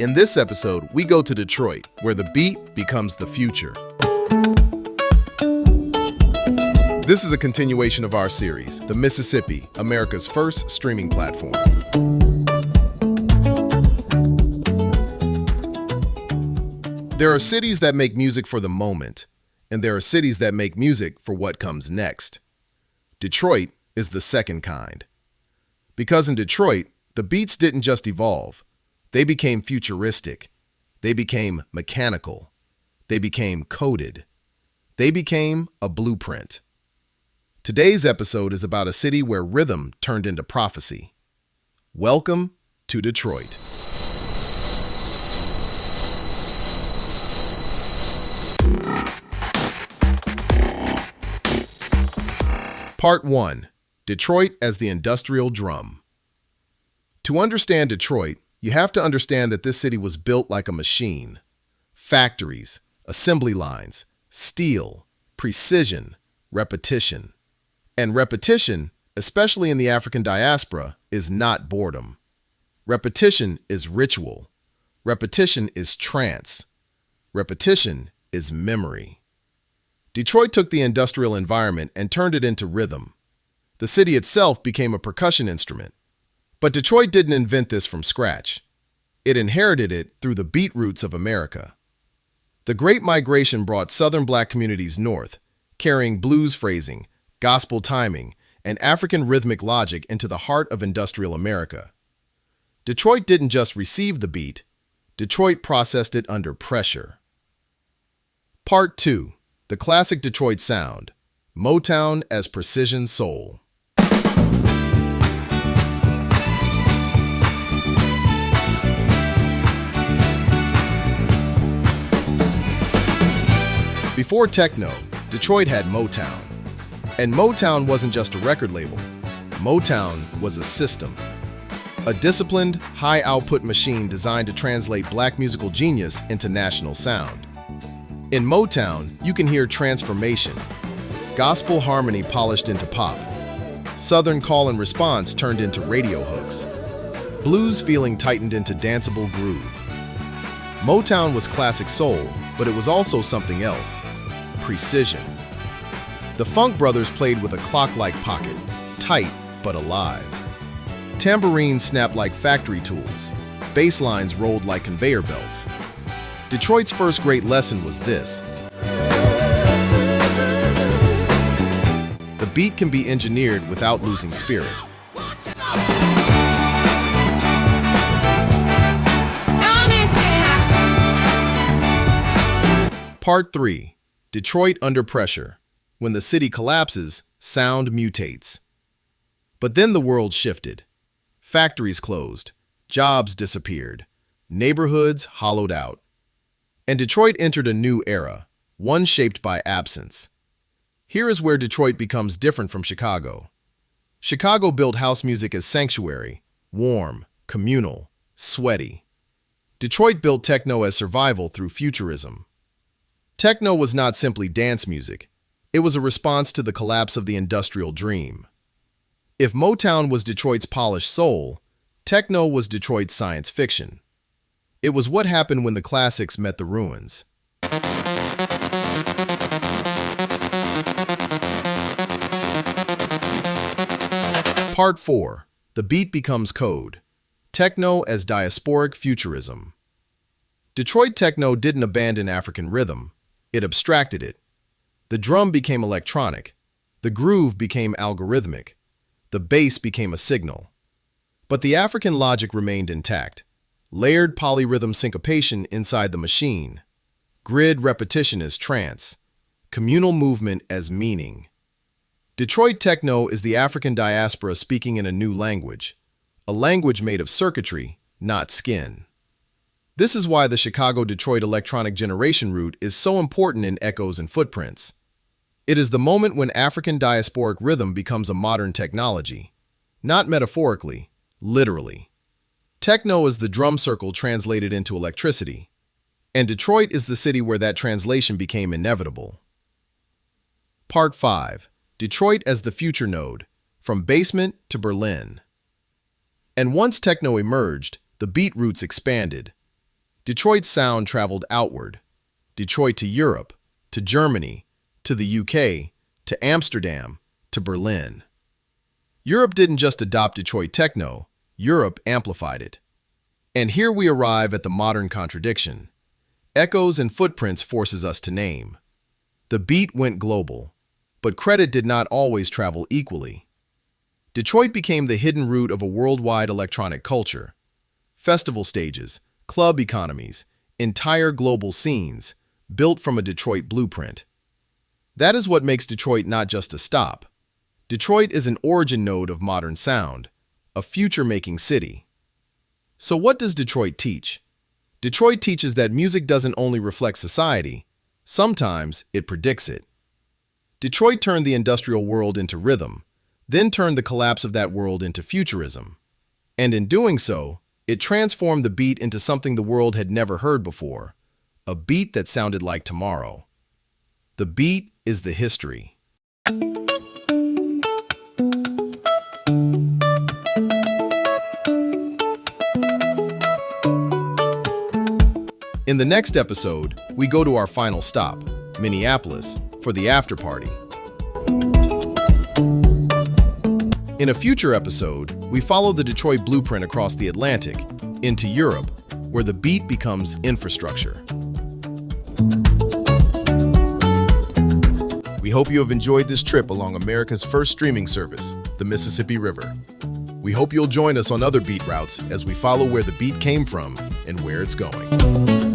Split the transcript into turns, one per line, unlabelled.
In this episode, we go to Detroit, where the beat becomes the future. This is a continuation of our series, The Mississippi, America's first streaming platform. There are cities that make music for the moment, and there are cities that make music for what comes next. Detroit is the second kind. Because in Detroit, the beats didn't just evolve. They became futuristic. They became mechanical. They became coded. They became a blueprint. Today's episode is about a city where rhythm turned into prophecy. Welcome to Detroit. Part 1. Detroit as the industrial drum. To understand Detroit, you have to understand that this city was built like a machine. Factories, assembly lines, steel, precision, repetition. And repetition, especially in the African diaspora, is not boredom. Repetition is ritual. Repetition is trance. Repetition is memory. Detroit took the industrial environment and turned it into rhythm. The city itself became a percussion instrument. But Detroit didn't invent this from scratch. It inherited it through the beat roots of America. The Great Migration brought Southern Black communities north, carrying blues phrasing, gospel timing, and African rhythmic logic into the heart of industrial America. Detroit didn't just receive the beat, Detroit processed it under pressure. Part 2. The classic Detroit sound. Motown as precision soul. Before techno, Detroit had Motown. And Motown wasn't just a record label. Motown was a system. A disciplined, high-output machine designed to translate black musical genius into national sound. In Motown, you can hear transformation. Gospel harmony polished into pop. Southern call and response turned into radio hooks. Blues feeling tightened into danceable groove. Motown was classic soul, but it was also something else. Precision. The Funk Brothers played with a clock-like pocket, tight but alive. Tambourines snapped like factory tools. Bass lines rolled like conveyor belts. Detroit's first great lesson was this. The beat can be engineered without losing spirit. Part 3. Detroit under pressure. When the city collapses, sound mutates. But then the world shifted. Factories closed. Jobs disappeared. Neighborhoods hollowed out. And Detroit entered a new era, one shaped by absence. Here is where Detroit becomes different from Chicago. Chicago built house music as sanctuary, warm, communal, sweaty. Detroit built techno as survival through futurism. Techno was not simply dance music. It was a response to the collapse of the industrial dream. If Motown was Detroit's polished soul, techno was Detroit's science fiction. It was what happened when the classics met the ruins. Part 4. The beat becomes code. Techno as diasporic futurism. Detroit techno didn't abandon African rhythm. It abstracted it. The drum became electronic. The groove became algorithmic. The bass became a signal. But the African logic remained intact. Layered polyrhythm syncopation inside the machine. Grid repetition as trance. Communal movement as meaning. Detroit techno is the African diaspora speaking in a new language. A language made of circuitry, not skin. This is why the Chicago-Detroit electronic generation route is so important in echoes and footprints. It is the moment when African diasporic rhythm becomes a modern technology. Not metaphorically, literally. Techno is the drum circle translated into electricity. And Detroit is the city where that translation became inevitable. Part 5. Detroit as the future node, from basement to Berlin. And once techno emerged, the beat roots expanded. Detroit's sound traveled outward. Detroit to Europe, to Germany, to the UK, to Amsterdam, to Berlin. Europe didn't just adopt Detroit techno, Europe amplified it. And here we arrive at the modern contradiction. Echoes and footprints forces us to name. The beat went global, but credit did not always travel equally. Detroit became the hidden root of a worldwide electronic culture. Festival stages, club economies, entire global scenes, built from a Detroit blueprint. That is what makes Detroit not just a stop. Detroit is an origin node of modern sound, a future-making city. So what does Detroit teach? Detroit teaches that music doesn't only reflect society, sometimes it predicts it. Detroit turned the industrial world into rhythm, then turned the collapse of that world into futurism. And in doing so, it transformed the beat into something the world had never heard before, a beat that sounded like tomorrow. The beat is the history. In the next episode, we go to our final stop, Minneapolis, for the after party. In a future episode, we follow the Detroit blueprint across the Atlantic into Europe, where the beat becomes infrastructure. We hope you have enjoyed this trip along America's first streaming service, the Mississippi River. We hope you'll join us on other beat routes as we follow where the beat came from and where it's going.